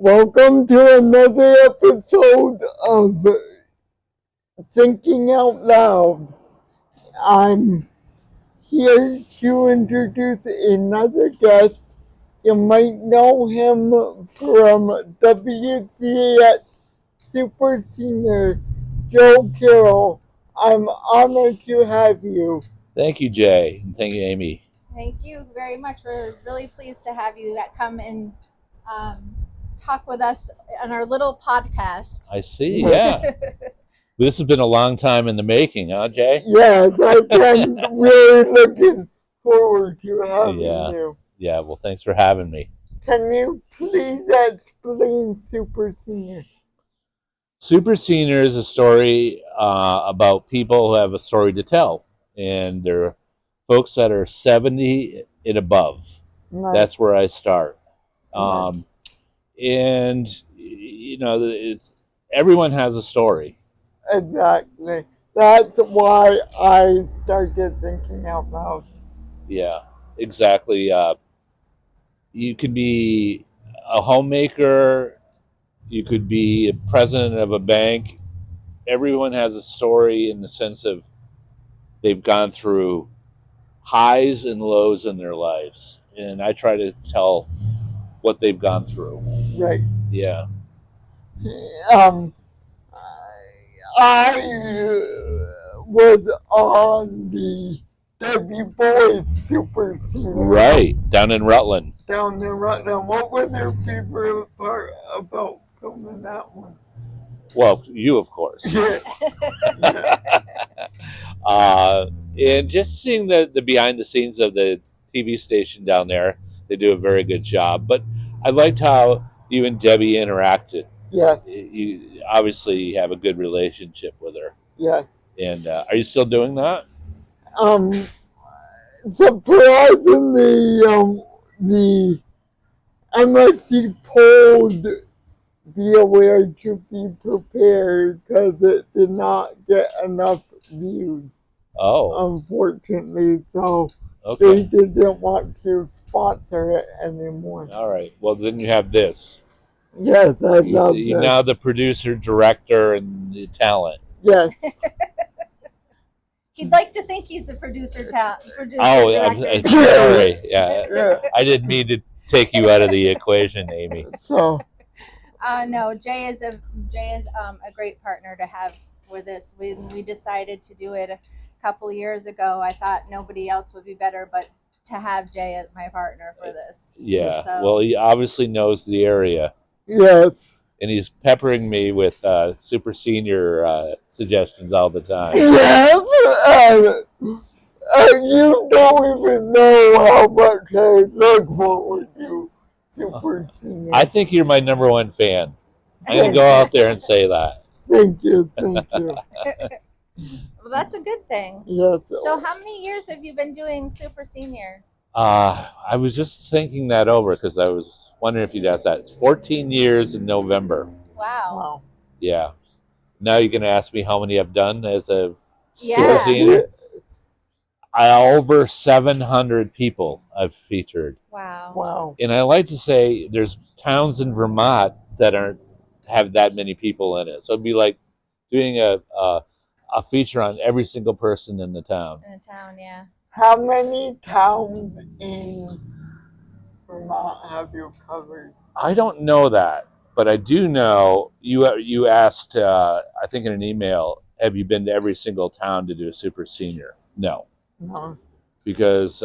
Welcome to another episode of Thinking Out Loud. I'm here to introduce another guest. You might know him from WCAX Super Senior T.O.L. I'm honored to have you. Thank you, Jay, and thank you, Amy. Thank you very much. We're really pleased to have you come and talk with us on our little podcast. I see, yeah. This has been a long time in the making, huh, Jay? Yes, I've been really looking forward to having you. Yeah, well, thanks for having me. Can you please explain Super Senior? Super Senior is a story about people who have a story to tell, and they're folks that are 70 and above. Nice. That's where I start. Nice. And, you know, everyone has a story. Exactly. That's why I started thinking out loud. Yeah, exactly. You could be a homemaker, you could be a president of a bank. Everyone has a story in the sense of they've gone through highs and lows in their lives. And I try to tell what they've gone through. Right. Yeah. I was on the Debbie Boy Super Senior. Right, down in Rutland. Down in Rutland. What was your favorite part about filming that one? Well, you, of course. And just seeing the behind the scenes of the TV station down there, they do a very good job. But I liked how you and Debbie interacted. Yes. You obviously have a good relationship with her. Yes. And are you still doing that? Surprisingly, the MSC told Be Aware to be prepared because it did not get enough views. Oh. Unfortunately, so okay. They didn't want to sponsor it anymore. All right. Well, then you have this. Yes, I love You're this. now the producer, director, and the talent. Yes. He'd like to think he's the producer. Oh, I'm sorry. Yeah, I didn't mean to take you out of the equation, Amy. So. No, Jay is a great partner to have with us. When we decided to do it a couple years ago, I thought nobody else would be better, but to have Jay as my partner for this. Yeah. So. Well, he obviously knows the area. Yes. And he's peppering me with Super Senior suggestions all the time. Yes. You don't even know how much I look forward to Super Senior. I think you're my number one fan. I'm going to go out there and say that. Thank you. Thank you. Well, that's a good thing. Yes. So how many years have you been doing Super Senior? I was just thinking that over because I was wondering if you'd ask that. It's 14 years in November. Wow. Yeah. Now you're going to ask me how many I've done as a Super Senior? Over 700 people I've featured. Wow. And I like to say there's towns in Vermont that have that many people in it. So it'd be like doing a feature on every single person in the town. In a town, yeah. How many towns in Vermont have you covered? I don't know that, but I do know you asked, I think in an email, have you been to every single town to do a Super Senior? No. No. Because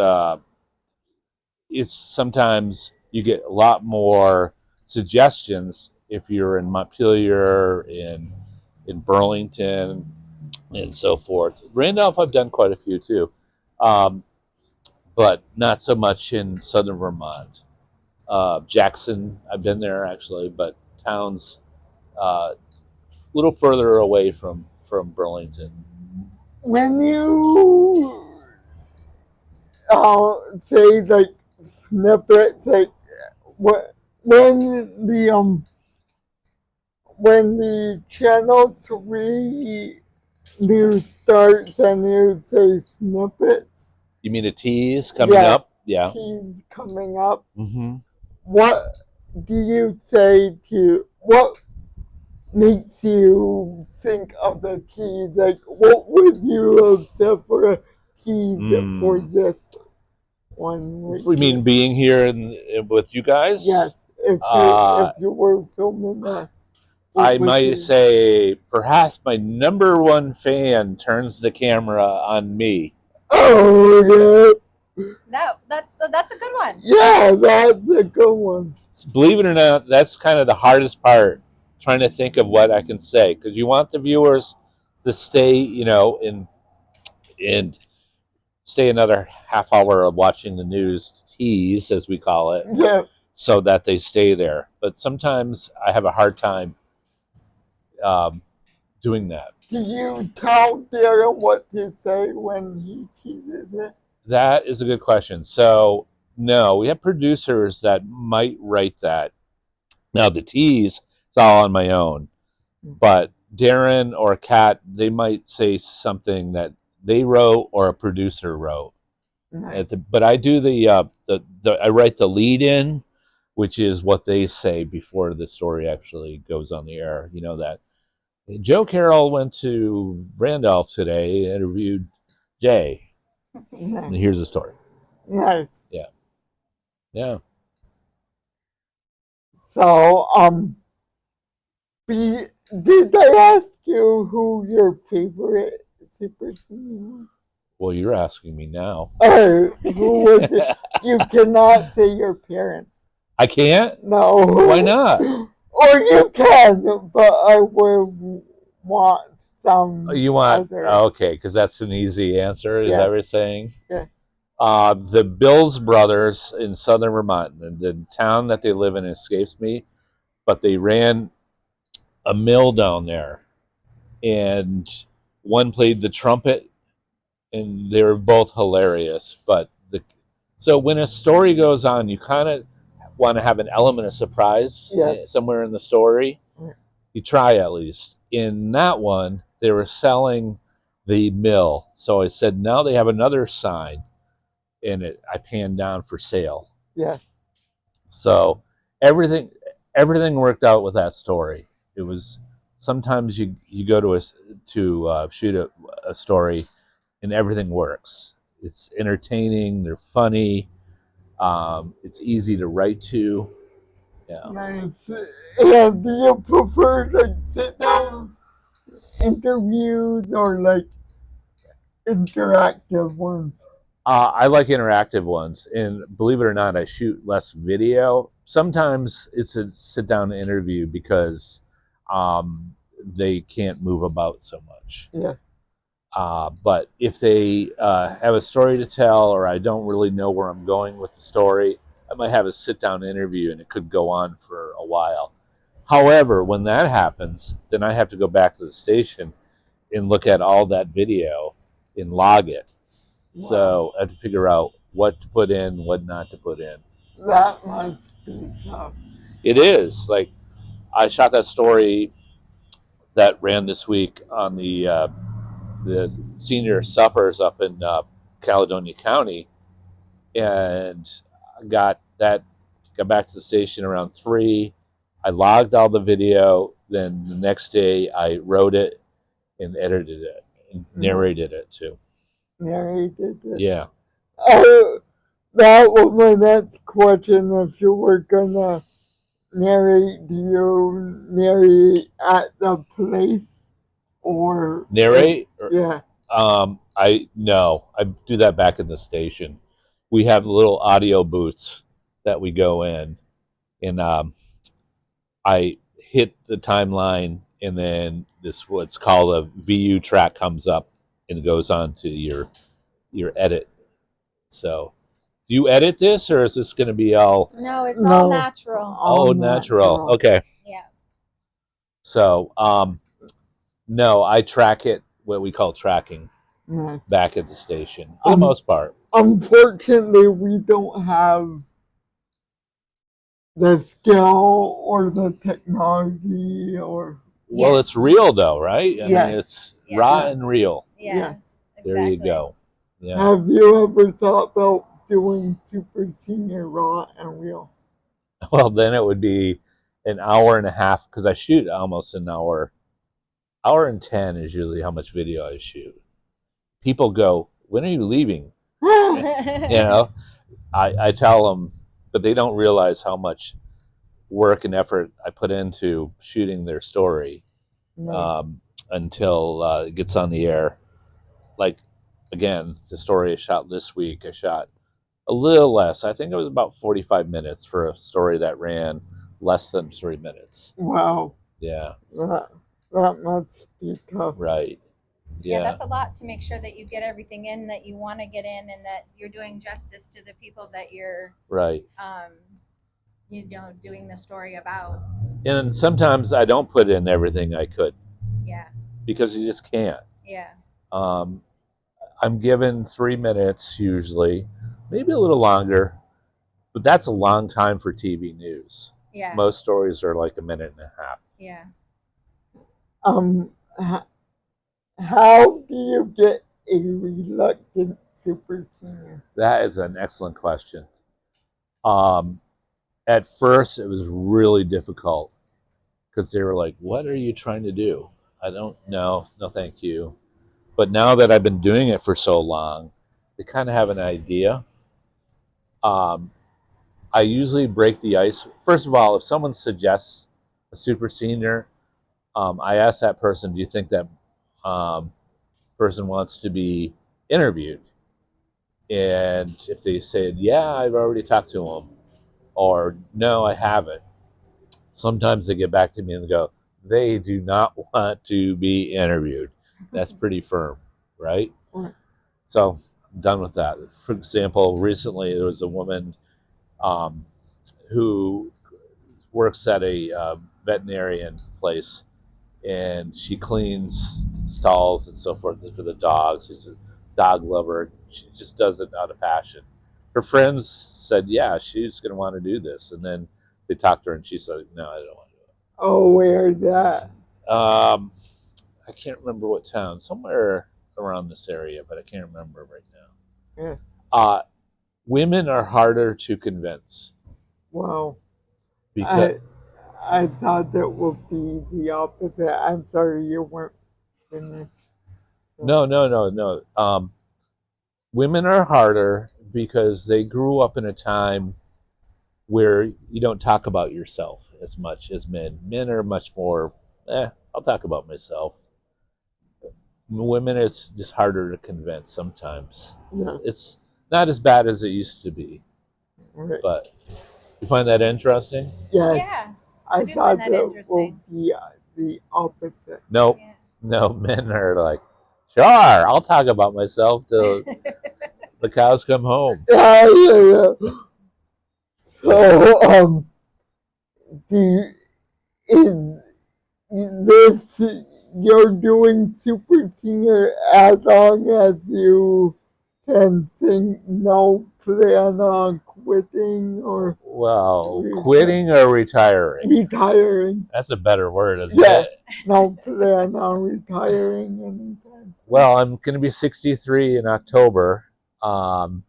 it's sometimes you get a lot more suggestions if you're in Montpelier, in Burlington, and so forth. Randolph, I've done quite a few too, but not so much in southern Vermont. Jackson, I've been there actually, but towns a little further away from Burlington. When you say like snippets, like when the channel 3 news starts and you say snippets. You mean a tease coming up? Yeah. Tease coming up. Mm-hmm. What do you say to what makes you think of the tea? Like, what would you have said for a tea for this one? We mean being here with you guys? Yes, if you were filming this. I might say perhaps my number one fan turns the camera on me. Oh, yeah. No, that's a good one. Yeah, that's a good one. Believe it or not, that's kind of the hardest part, trying to think of what I can say, because you want the viewers to stay, and stay another half hour of watching the news tease, as we call it, Yeah. so that they stay there. But sometimes I have a hard time doing that. Do you tell Darren what to say when he teases it? That is a good question. So, no, we have producers that might write that. Now, the tease, it's all on my own. But Darren or Kat, they might say something that they wrote or a producer wrote. Nice. But I do I write the lead in, which is what they say before the story actually goes on the air. You know that Joe Carroll went to Randolph today, interviewed Jay, Nice. and here's the story. Nice. Yeah, yeah. So, did I ask you who your favorite super senior was? Well, you're asking me now. Who was it? You cannot say your parents. I can't? No. Why not? Or you can, but I would want some. You want other. okay, because that's an easy answer. Is that what you're saying? Yeah. The Bills brothers in southern Vermont, the town that they live in escapes me, but they ran a mill down there, and one played the trumpet, and they were both hilarious. So when a story goes on, you kind of want to have an element of surprise somewhere in the story. You try at least. In that one, they were selling the mill, so I said, now they have another sign, and I panned down for sale. Yeah. So everything worked out with that story. It was sometimes you go to shoot a story, and everything works. It's entertaining. They're funny. It's easy to write to. Yeah. Nice. And do you prefer like sit down interviews or like interactive ones? I like interactive ones, and believe it or not, I shoot less video. Sometimes it's a sit-down interview because they can't move about so much. Yeah. But if they have a story to tell, or I don't really know where I'm going with the story, I might have a sit-down interview, and it could go on for a while. However, when that happens, then I have to go back to the station and look at all that video and log it. Wow. So I have to figure out what to put in, what not to put in. That must be tough. It is. Like, I shot that story that ran this week on the senior suppers up in Caledonia County, and got back to the station around 3. I logged all the video. Then the next day, I wrote it and edited it and narrated it too. Narrated it? Yeah. That was my next question. If you were gonna narrate, do you narrate at the place or narrate? Yeah. I do that back in the station. We have little audio booths that we go in, and I hit the timeline, and then this what's called a VU track comes up and goes on to your edit. So, do you edit this, or is this going to be all? No, it's all natural. All natural. Okay. Yeah. So, no, I track it. What we call tracking. Nice. Back at the station for the most part. Unfortunately, we don't have the skill or the technology or. Well, it's real though, right? I mean, it's raw and real. Yeah. Exactly. There you go. Yeah. Have you ever thought about doing Super Senior raw and real? Well, then it would be an hour and a half because I shoot almost an hour. Hour and 10 is usually how much video I shoot. People go, when are you leaving? I tell them, but they don't realize how much work and effort I put into shooting their story until it gets on the air. Like, again, the story I shot this week, I shot a little less. I think it was about 45 minutes for a story that ran less than 3 minutes. Wow. Yeah. That must be tough. Right. Yeah, that's a lot to make sure that you get everything in that you want to get in, and that you're doing justice to the people that you're doing the story about. And sometimes I don't put in everything I could. Yeah. Because you just can't. Yeah. I'm given 3 minutes usually, maybe a little longer, but that's a long time for TV news. Yeah. Most stories are like a minute and a half. Yeah. How do you get a reluctant super senior? That is an excellent question. At first, it was really difficult because they were like, "What are you trying to do?" I don't know. No, thank you. But now that I've been doing it for so long, they kind of have an idea. I usually break the ice. First of all, if someone suggests a super senior, I ask that person, "Do you think that person wants to be interviewed?" And if they said, "Yeah, I've already talked to him," or "No, I haven't," sometimes they get back to me and go, they do not want to be interviewed. That's pretty firm, right? So I'm done with that. For example, recently there was a woman who works at a veterinarian place, and she cleans stalls and so forth for the dogs. She's a dog lover. She just does it out of passion. Her friends said, "Yeah, she's going to want to do this," and then they talked to her, and she said, "No, I don't want to do it." Oh, where's that? I can't remember what town. Somewhere around this area, but I can't remember right now. Yeah. Women are harder to convince. Wow. Because I thought that would be the opposite. I'm sorry you weren't finished. No. Women are harder because they grew up in a time where you don't talk about yourself as much as men. Men are much more, I'll talk about myself. Women, it's just harder to convince sometimes. Yes. It's not as bad as it used to be. Right. But you find that interesting? Yes. Yeah. I thought that would be the opposite. Nope. Yeah. No, men are like, sure, I'll talk about myself till the cows come home. Yeah. So, is this, you're doing super senior as long as you can sing, no plan on quitting or? Well, quitting or retiring? Retiring. That's a better word, isn't it? No plan on retiring anytime. Well, I'm going to be 63 in October. And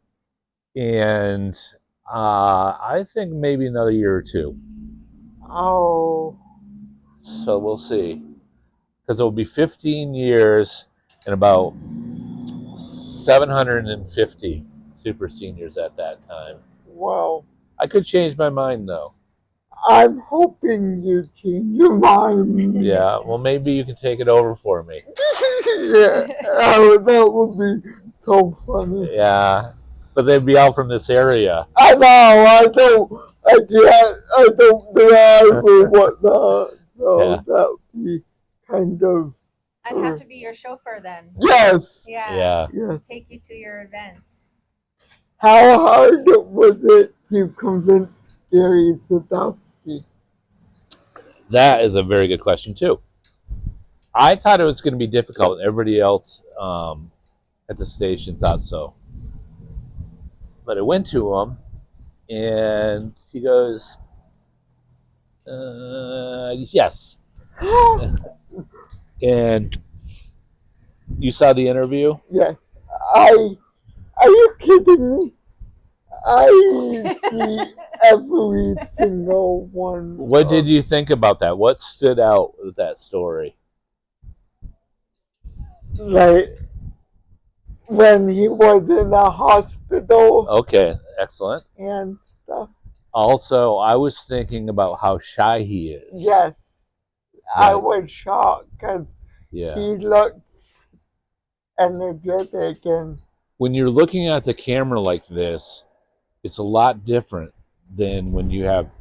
I think maybe another year or two. Oh. So we'll see. Because it will be 15 years and about 750 super seniors at that time. Wow. I could change my mind, though. I'm hoping you change your mind. Yeah, well, maybe you can take it over for me. Yeah, that would be so funny. Yeah, but they'd be all from this area. I know, I don't drive or whatnot, so that would be kind of... I'd have to be your chauffeur then. Yes. Yeah. Yes. Take you to your events. How hard was it to convince Gary Sadowski? That is a very good question, too. I thought it was going to be difficult. Everybody else at the station thought so. But I went to him, and he goes, yes. And you saw the interview? Yes. Are you kidding me? I see every single one. What did you think about that? What stood out with that story? Like when he was in the hospital Okay, excellent. and stuff. Also, I was thinking about how shy he is. Yes, I Right. was shocked because Yeah. he looks energetic and When you're looking at the camera like this, it's a lot different than when you have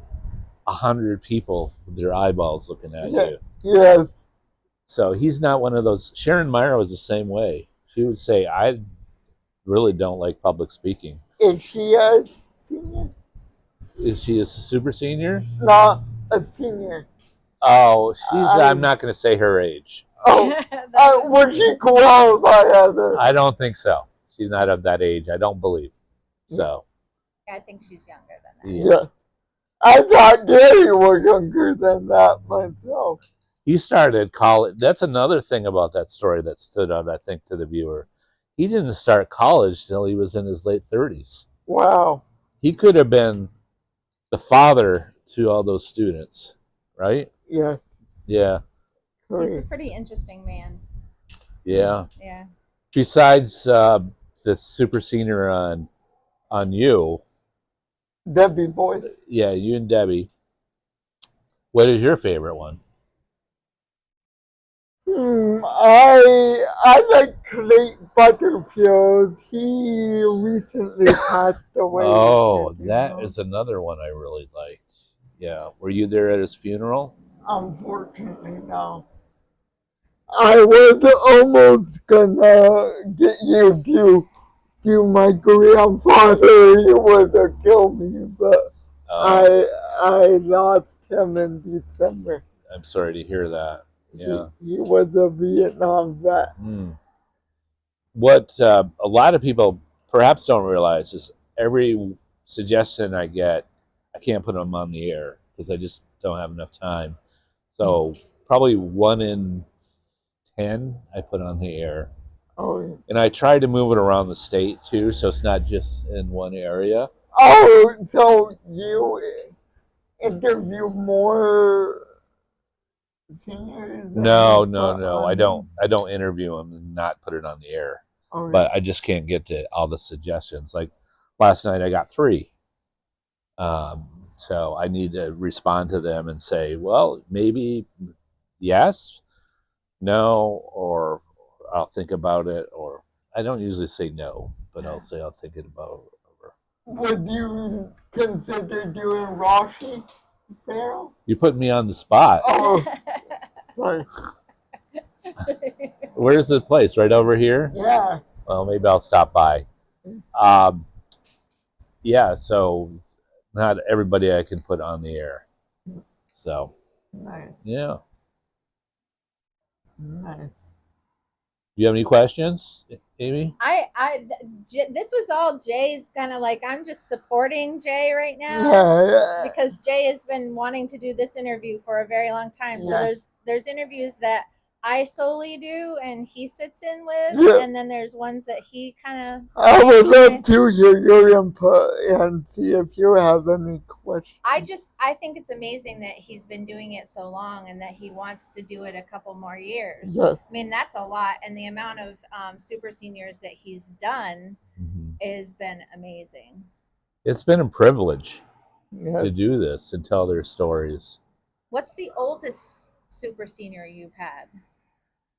100 people with their eyeballs looking at yeah, you. yes. So he's not one of those. Sharon Meyer was the same way. She would say, I really don't like public speaking. Is she a senior? Is she a super senior? Not a senior. Oh, I'm I- not going to say her age. Oh, would she qualify as a? I don't think so. She's not of that age. I don't believe. So, I think she's younger than that. yeah. Yes. I thought Gary was younger than that myself. He started college. That's another thing about that story that stood out, I think, to the viewer. He didn't start college till he was in his late 30s. Wow. He could have been the father to all those students, right? Yes. Yeah. He's a Correct. pretty interesting man. Yeah. Yeah. Besides the super senior on you, Debbie Boyce. yeah, you and Debbie. What is your favorite one? I like Clay Butterfield. He recently passed away. Oh, Did you that know? is another one I really liked. Yeah. Were you there at his funeral? Unfortunately, no. I was almost gonna get you to my grandfather. He would have killed me, but I lost him in December. I'm sorry to hear that. Yeah. He was a Vietnam vet. What a lot of people perhaps don't realize is every suggestion I get, I can't put them on the air because I just don't have enough time. So probably 1 in 10 I put on the air. Oh, yeah. And I try to move it around the state too, so it's not just in one area. Oh, so you interview more singers? No, than no, put no. on- I don't interview them and not put it on the air. Oh, But I just can't get to all the suggestions. Like last night, I got 3. So I need to respond to them and say, well, maybe yes, no, or I'll think about it. Or I don't usually say no, but I'll say I'll think about it. would you consider doing Rossi Farrell? You put me on the spot. Oh, sorry. Where's the place? Right over here? Yeah. Well, maybe I'll stop by. Yeah, so not everybody I can put on the air. So, Nice. yeah. Nice. You have any questions, Amy? This was all Jay's kind of like, I'm just supporting Jay right now Yeah. because Jay has been wanting to do this interview for a very long time. So Yeah. there's interviews that I solely do and he sits in with, Yeah. and then there's ones that he kind of. I would love to hear your input and see if you have any questions. I think it's amazing that he's been doing it so long and that he wants to do it a couple more years. Yes. I mean, that's a lot, and the amount of super seniors that he's done has been amazing. It's been a privilege Yes. to do this and tell their stories. What's the oldest super senior you've had?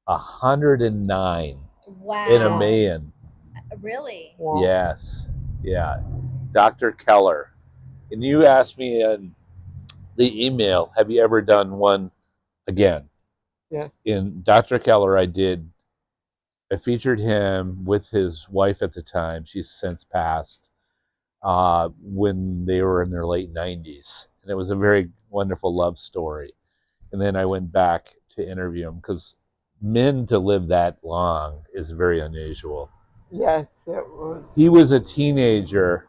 109 Wow. in a man. Really? Wow. Yes. Yeah. Dr. Keller. And you asked me in the email, have you ever done one again? Yeah. In Dr. Keller, I featured him with his wife at the time. She's since passed, when they were in their late 90s. And it was a very wonderful love story. And then I went back to interview him because men to live that long is very unusual. Yes, it was. He was a teenager.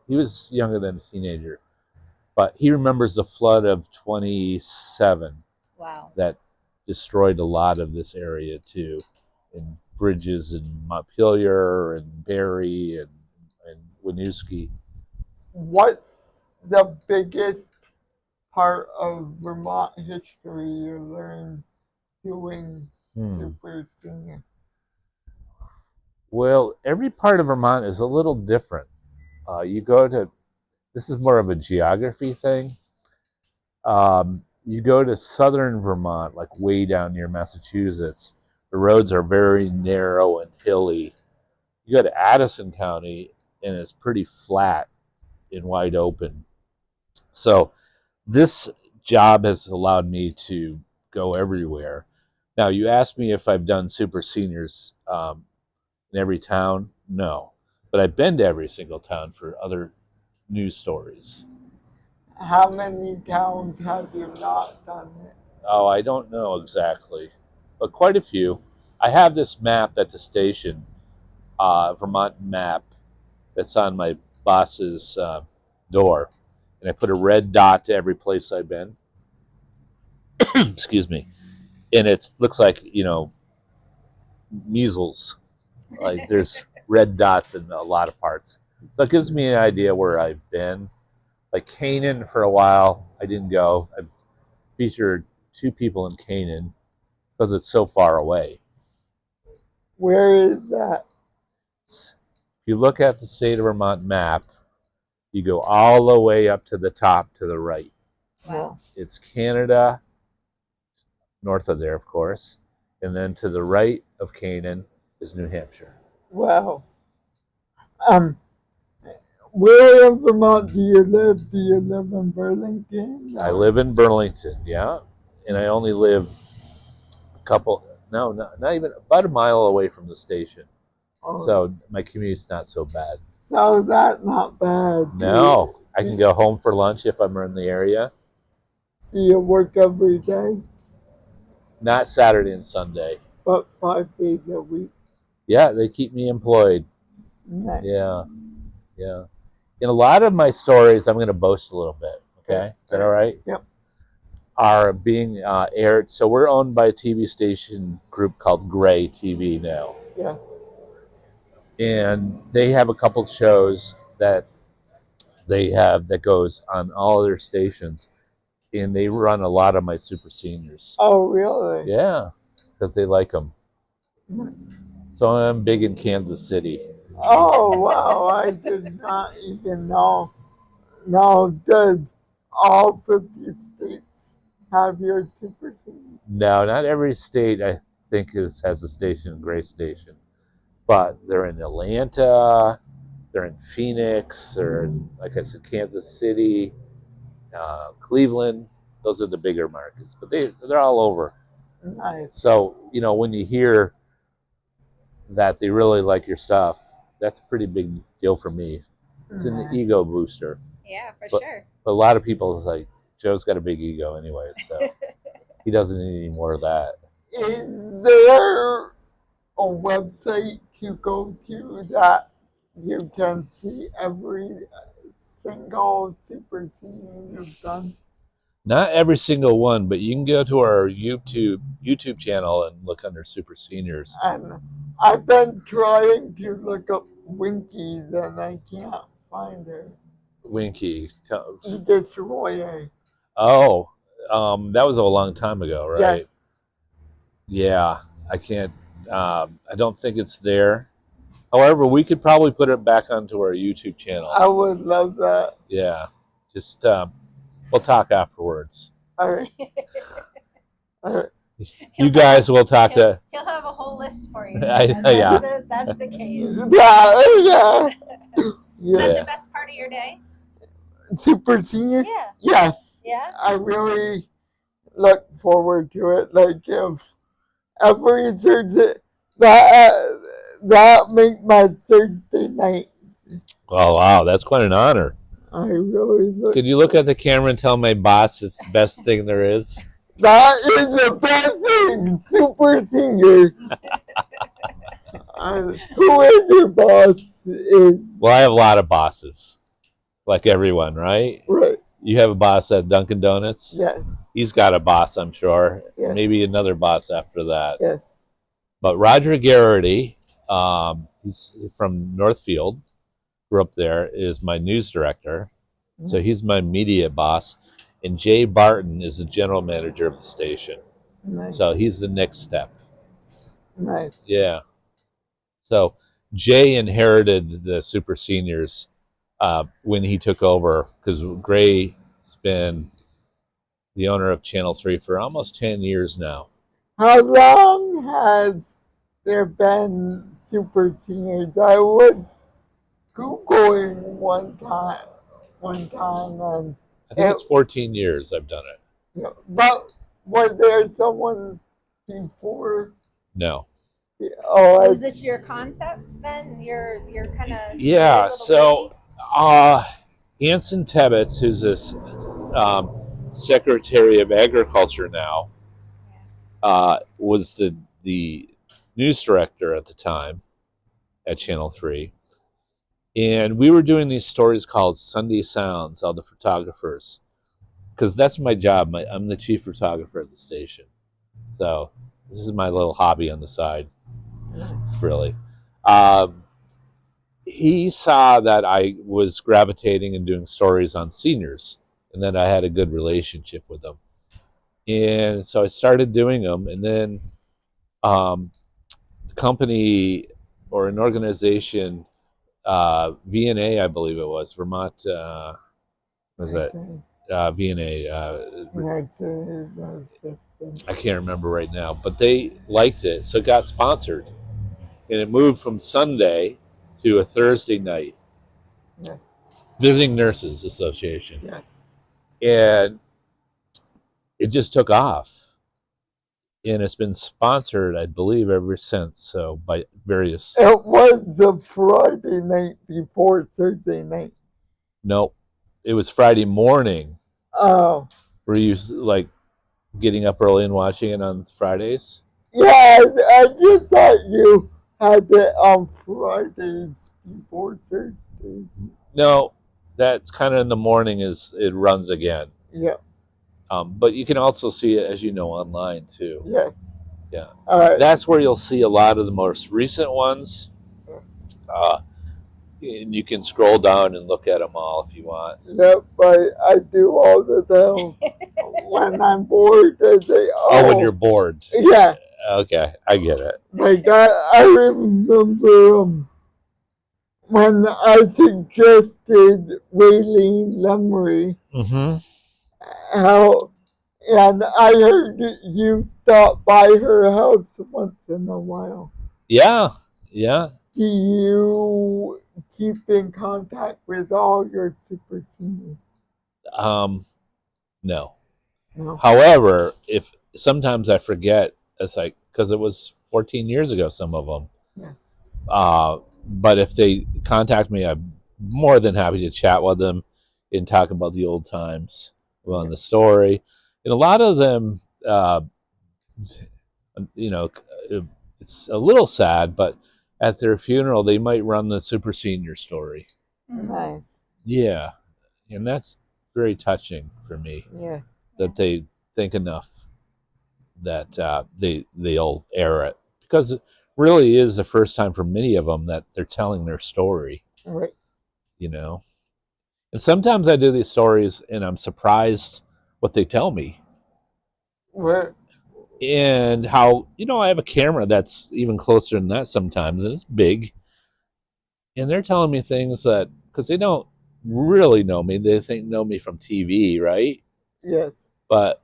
He was younger than a teenager. But he remembers the flood of 27. Wow. That destroyed a lot of this area too. And bridges in Montpelier and Barrie and Winooski. What's the biggest part of Vermont history you learned doing Super Senior? Well, every part of Vermont is a little different. You go to, this is more of a geography thing. You go to southern Vermont, like way down near Massachusetts, the roads are very narrow and hilly. You go to Addison County, and it's pretty flat and wide open. So this job has allowed me to go everywhere. Now, you asked me if I've done super seniors in every town. No, but I've been to every single town for other news stories. How many towns have you not done it? Oh, I don't know exactly, but quite a few. I have this map at the station, Vermont map, that's on my boss's door, and I put a red dot to every place I've been. Excuse me, and it looks like measles. Like there's red dots in a lot of parts, so it gives me an idea where I've been. Like Canaan, for a while, I didn't go. I featured 2 people in Canaan because it's so far away. Where is that? If you look at the state of Vermont map, you go all the way up to the top to the right. Wow. It's Canada, north of there, of course, and then to the right of Canaan is New Hampshire. Wow. Where in Vermont do you live? Do you live in Burlington? I live in Burlington, yeah, and I only live a couple, no, not even about a mile away from the station. Oh, So my commute's not so bad. so that's not bad. No, I can go home for lunch if I'm in the area. Do you work every day? Not Saturday and Sunday. But 5 days a week? Yeah, they keep me employed. Nice. Yeah. In a lot of my stories, I'm going to boast a little bit. Okay, is that all right? Yep. Are being aired. So we're owned by a TV station group called Gray TV now, Yes. and they have a couple shows that they have that goes on all their stations, and they run a lot of my super seniors. Oh, really? Yeah, because they like them. So I'm big in Kansas City. Oh, wow. I did not even know. Now, does all 50 states have your Super Senior? No, not every state I think has a station, Gray Station, but they're in Atlanta, they're in Phoenix, they're in, like I said, Kansas City, Cleveland. Those are the bigger markets, but they're all over. Nice. So when you hear that they really like your stuff, that's a pretty big deal for me. It's an Nice. ego booster. Yeah, for But- sure. But a lot of people is like, Joe's got a big ego anyway, so he doesn't need any more of that. Is there a website to go to that you can see every single Super Senior you've done? Not every single one, but you can go to our YouTube channel and look under Super Seniors. And I've been trying to look up Winkies and I can't find her. Winky. Edith Royer. Oh, that was a long time ago, right? Yes. Yeah, I can't. I don't think it's there. However, we could probably put it back onto our YouTube channel. I would love that. Yeah, just we'll talk afterwards. All right. All right. You guys will talk to. He'll have a whole list for you. Yeah. That's the case. Yeah. Is Yeah. that the best part of your day? Super Senior? Yeah. Yes. Yeah. I really look forward to it. Like if every Thursday, that make my Thursday night. Oh wow, that's quite an honor. I really look. Could you look at the camera and tell my boss it's the best thing there is? That is the best thing, Super Senior. Who is your boss? Well, I have a lot of bosses, like everyone, right? Right. You have a boss at Dunkin' Donuts. Yes. He's got a boss, I'm sure. Yes. Maybe another boss after that. Yes. But Roger Garrity, he's from Northfield, grew up there, is my news director. So he's my media boss, and Jay Barton is the general manager of the station. Nice. So he's the next step. Nice. Yeah. So Jay inherited the super seniors when he took over, because Gray's been the owner of Channel 3 for almost 10 years now. How long has there been super seniors? I was Googling one time, and I think it's 14 years I've done it. But was there someone before? No. Oh, Was this your concept then? Your kind of Yeah. So Anson Tebbets, who's this Secretary of Agriculture now, was the news director at the time at Channel 3. And we were doing these stories called Sunday Sounds, all the photographers, because that's my job. I'm the chief photographer at the station. So this is my little hobby on the side, really. He saw that I was gravitating and doing stories on seniors, and that I had a good relationship with them. And so I started doing them, and then a company or an organization, VNA, I believe it was, Vermont, what was that? VNA. I can't remember right now, but they liked it, so it got sponsored. And it moved from Sunday to a Thursday night. Yeah. Visiting Nurses Association. Yeah. And it just took off. And it's been sponsored, I believe, ever since. So by various. It was the Friday night before Thursday night. No, it was Friday morning. Oh. Were you like getting up early and watching it on Fridays? Yeah, I just thought you had it on Fridays before Thursdays. No, that's kind of in the morning as it runs again. Yeah. But you can also see it, as you know, online too. Yes. Yeah. That's where you'll see a lot of the most recent ones. And you can scroll down and look at them all if you want. Yep, I do all the time. When I'm bored, I say, when you're bored. Yeah. Okay, I get it. Like, I remember when I suggested Raylene Lemery, how, and I heard you stop by her house once in a while. Yeah, yeah. Do you keep in contact with all your super seniors? No. No. However, if sometimes I forget, it's like, because it was 14 years ago, some of them. Yeah. But if they contact me, I'm more than happy to chat with them and talk about the old times, the story. And a lot of them, it's a little sad, but at their funeral, they might run the super senior story. Nice. Yeah. And that's very touching for me. Yeah. That they think enough that they'll air it, because it really is the first time for many of them that they're telling their story. Right. And sometimes I do these stories and I'm surprised what they tell me. Where? And how, I have a camera that's even closer than that sometimes, and it's big. And they're telling me things that, because they don't really know me, they know me from TV, right? Yes. But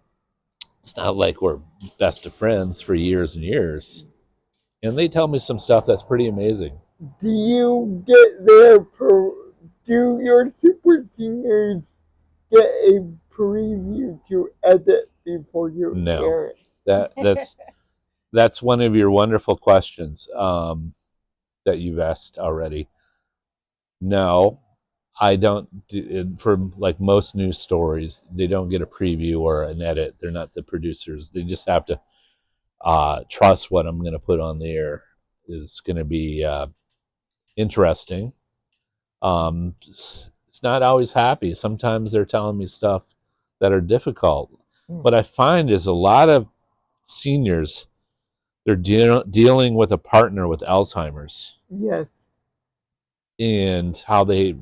it's not like we're best of friends for years and years. And they tell me some stuff that's pretty amazing. Do you get do your super seniors get a preview to edit before you air it? That's one of your wonderful questions that you've asked already. No, I don't do, for like most news stories, they don't get a preview or an edit. They're not the producers. They just have to trust what I'm going to put on the air is going to be interesting. It's not always happy. Sometimes they're telling me stuff that are difficult. What I find is a lot of seniors, they're dealing with a partner with Alzheimer's. Yes. And how they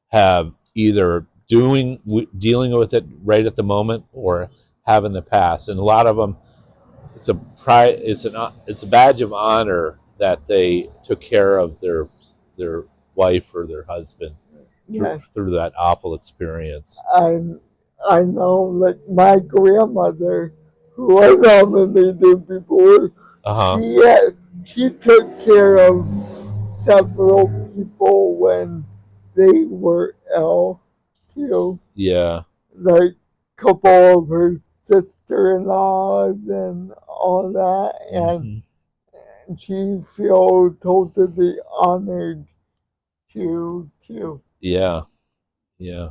have either dealing with it right at the moment or have in the past. And a lot of them, it's a pride, it's a badge of honor that they took care of their wife or their husband Yes. through that awful experience. I know, like my grandmother, who I nominated before, Uh-huh. she took care of several people when they were ill too. Yeah. Like a couple of her sister-in-laws and all that, and Mm-hmm. she feels totally honored too. Yeah. Yeah.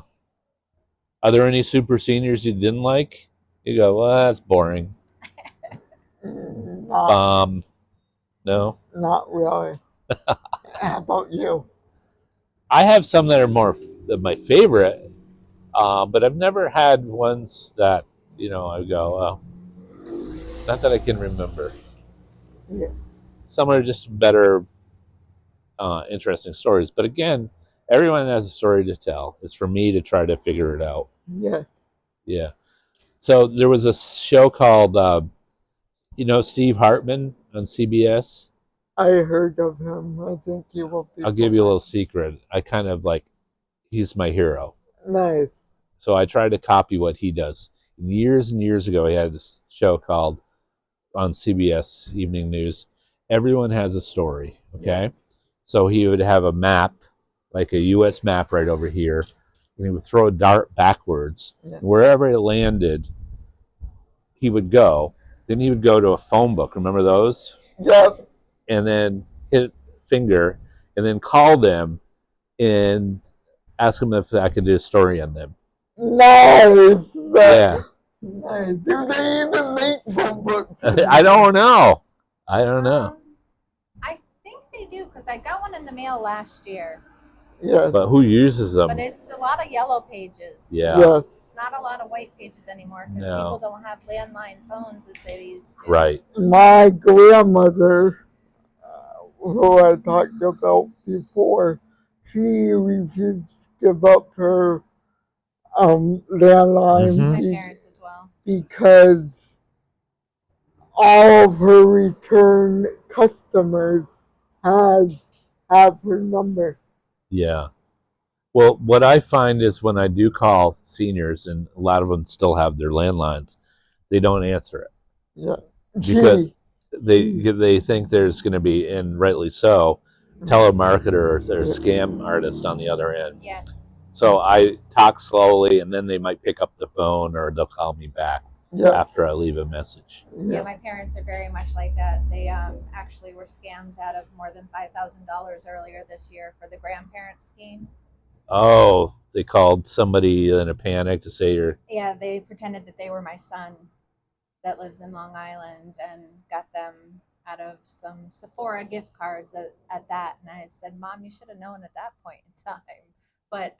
Are there any super seniors you didn't like? You go, well, that's boring. Not, No. not really. How about you? I have some that are more my favorite, but I've never had ones that I go, well, not that I can remember. Yeah. Some are just better, interesting stories. But again, everyone has a story to tell. It's for me to try to figure it out. Yes, Yeah. So there was a show called, Steve Hartman on CBS. I heard of him. I think he will be I'll give you a fine. little secret. I kind of like, he's my hero. Nice. So I try to copy what he does. Years and years ago, he had this show called on CBS Evening News. Everyone has a story. Okay. Yes. So he would have a map, like a U.S. map right over here, and he would throw a dart backwards. Yeah. Wherever it landed, he would go. Then he would go to a phone book. Remember those? Yep. And then hit finger, and then call them and ask them if I could do a story on them. Nice. Yeah. Nice. Do they even make phone books? I don't know. I don't know. I think they do because I got one in the mail last year. Yes. But who uses them? But it's a lot of yellow pages. Yeah. Yes. It's not a lot of white pages anymore because No. people don't have landline phones as they used to. Right. My grandmother, who I talked about before, she refused to give up her landline Mhm. My parents as well. because all of her return customers have her number. Yeah. Well, what I find is when I do call seniors, and a lot of them still have their landlines, they don't answer it Yeah. because they think there's going to be, and rightly so, telemarketers or scam artists on the other end. Yes. So I talk slowly, and then they might pick up the phone or they'll call me back after I leave a message. Yeah, my parents are very much like that. They actually were scammed out of more than $5,000 earlier this year for the grandparent scheme. Oh, they called somebody in a panic to say you're... Yeah, they pretended that they were my son that lives in Long Island and got them out of some Sephora gift cards at that. And I said, Mom, you should have known at that point in time. But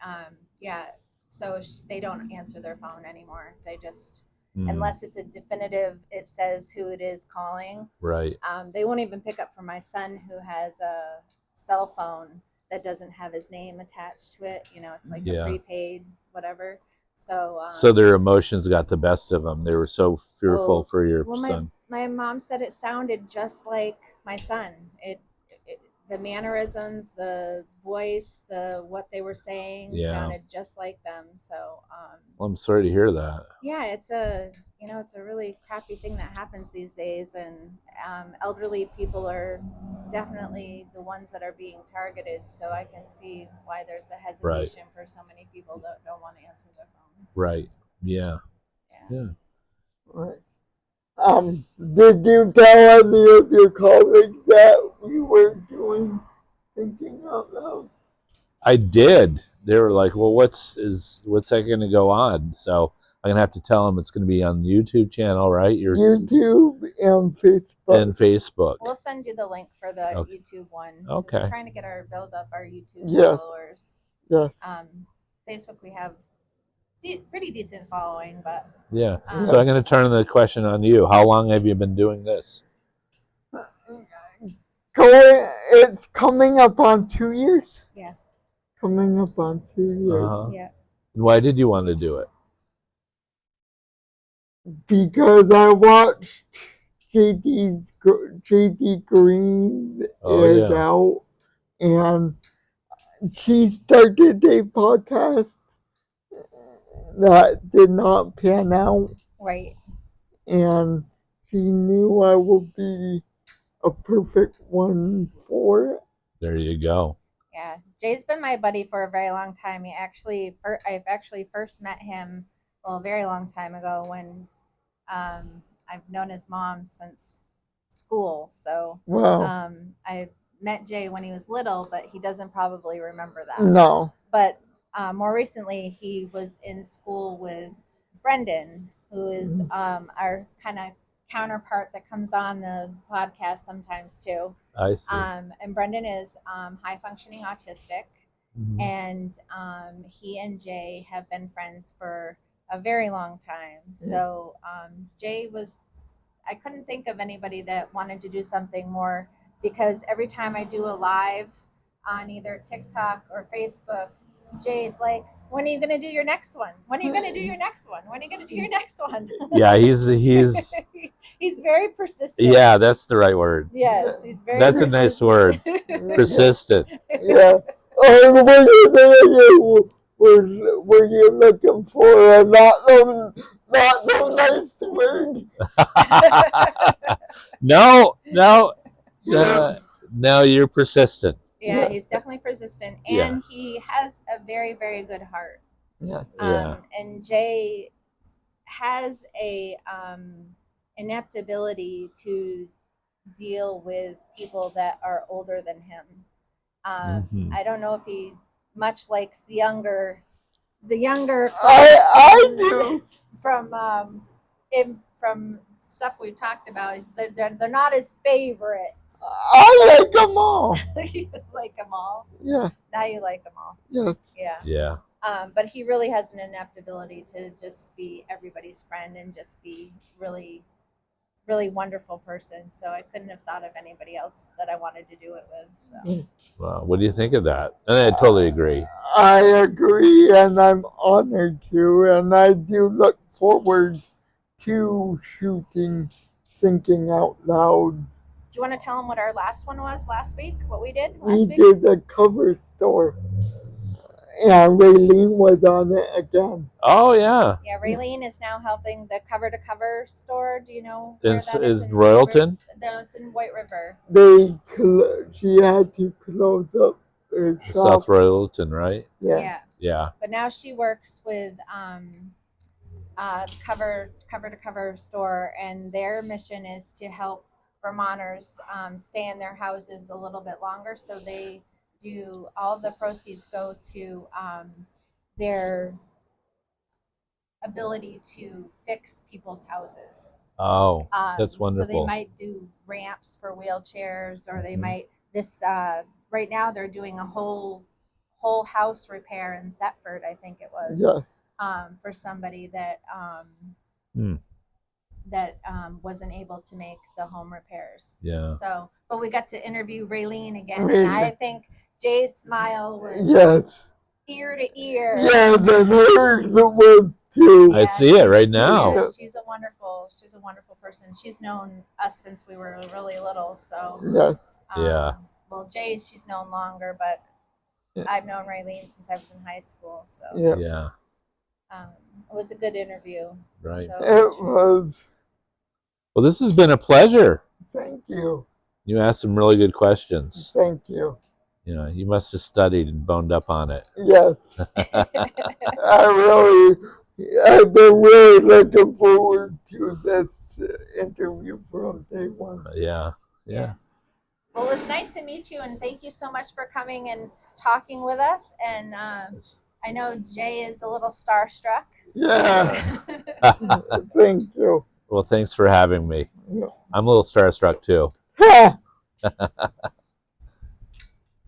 yeah, so they don't answer their phone anymore. They just, unless it's a definitive, it says who it is calling. Right. They won't even pick up for my son who has a cell phone that doesn't have his name attached to it. It's like a prepaid whatever. So their emotions got the best of them. They were so fearful for your son. My mom said it sounded just like my son. The mannerisms, the voice, what they were saying sounded just like them. So well, I'm sorry to hear that. Yeah, it's a really crappy thing that happens these days, and elderly people are definitely the ones that are being targeted. So I can see why there's a hesitation for so many people that don't want to answer their phones. Right. Yeah. Right. Did you tell any of your colleagues that you were doing Thinking Out Loud? I did. They were like, "Well, what's that going to go on?" So I'm gonna have to tell them it's going to be on the YouTube channel, right? YouTube and Facebook. We'll send you the link for the YouTube one. Okay. We're trying to get build up our YouTube followers. Yes. Facebook, we have pretty decent following, but yeah. So I'm going to turn the question on you. How long have you been doing this? It's coming up on 2 years. Yeah. Coming up on 2 years. Uh-huh. Yeah. Why did you want to do it? Because I watched JD Green's Oh, Aired yeah. Out, and she started a podcast that did not pan out, Right. and she knew I would be a perfect one for it. There you go. Yeah, Jay's been my buddy for a very long time. I've actually first met him, well, a very long time ago when I've known his mom since school. So Wow. I met Jay when he was little, but he doesn't probably remember that. No. But more recently, he was in school with Brendan, who is our kind of counterpart that comes on the podcast sometimes too. I see. And Brendan is high functioning autistic, Mhm. and he and Jay have been friends for a very long time. So Jay was, I couldn't think of anybody that wanted to do something more, because every time I do a live on either TikTok or Facebook, Jay's like, when are you going to do your next one? When are you going to do your next one? When are you going to do your next one? Yeah, he's He's very persistent. yeah, that's the right word. Yes, he's very That's a persistent. nice word. Persistent. Yeah. Oh, were you looking for a not so nice word? No, you're persistent. Yeah, he's definitely persistent, and Yeah. he has a very, very good heart. Yes. Yeah. And Jay has a inept ability to deal with people that are older than him. Mhm. I don't know if he much likes the younger I do. from stuff we've talked about. They're not his favorite. I like them all. You like them all. Yeah. Now you like them all. Yes. Yeah. Yeah. But he really has an inept ability to just be everybody's friend and just be really, really wonderful person. So I couldn't have thought of anybody else that I wanted to do it with. So. Well, what do you think of that? And I totally agree. I agree, and I'm honored to, and I do look forward to shooting Thinking Out Loud. Do you want to tell them what our last one was last week? What we did We did a cover store, and Raylene was on it again. Oh, yeah. Yeah, Raylene is now helping the Cover to Cover store. Do you know where that Is in Royalton? No, it's in White River. She had to close up her shop. South Royalton, right? Yeah. Yeah. But now she works with Cover to Cover store, and their mission is to help Vermonters stay in their houses a little bit longer. So they do, all of the proceeds go to their ability to fix people's houses. Oh, that's wonderful. So they might do ramps for wheelchairs, or they might right now they're doing a whole house repair in Thetford, I think it was. Yes. For somebody that wasn't able to make the home repairs. Yeah. So, but we got to interview Raylene again, and I think Jay's smile was ear to ear. Yes, and hers was too. I see it right now. She's a wonderful person. She's known us since we were really little. So yes. Yeah. Well, Jay's she's known longer, but I've known Raylene since I was in high school. So yeah. It was a good interview. Right. So. It was. Well, this has been a pleasure. Thank you. You asked some really good questions. Thank you. Yeah, you must have studied and boned up on it. Yes. I've been really looking forward to this interview from day one. Yeah. Well, it was nice to meet you, and thank you so much for coming and talking with us. And I know Jay is a little starstruck. Yeah. Thank you. Well, thanks for having me. Yeah. I'm a little starstruck too.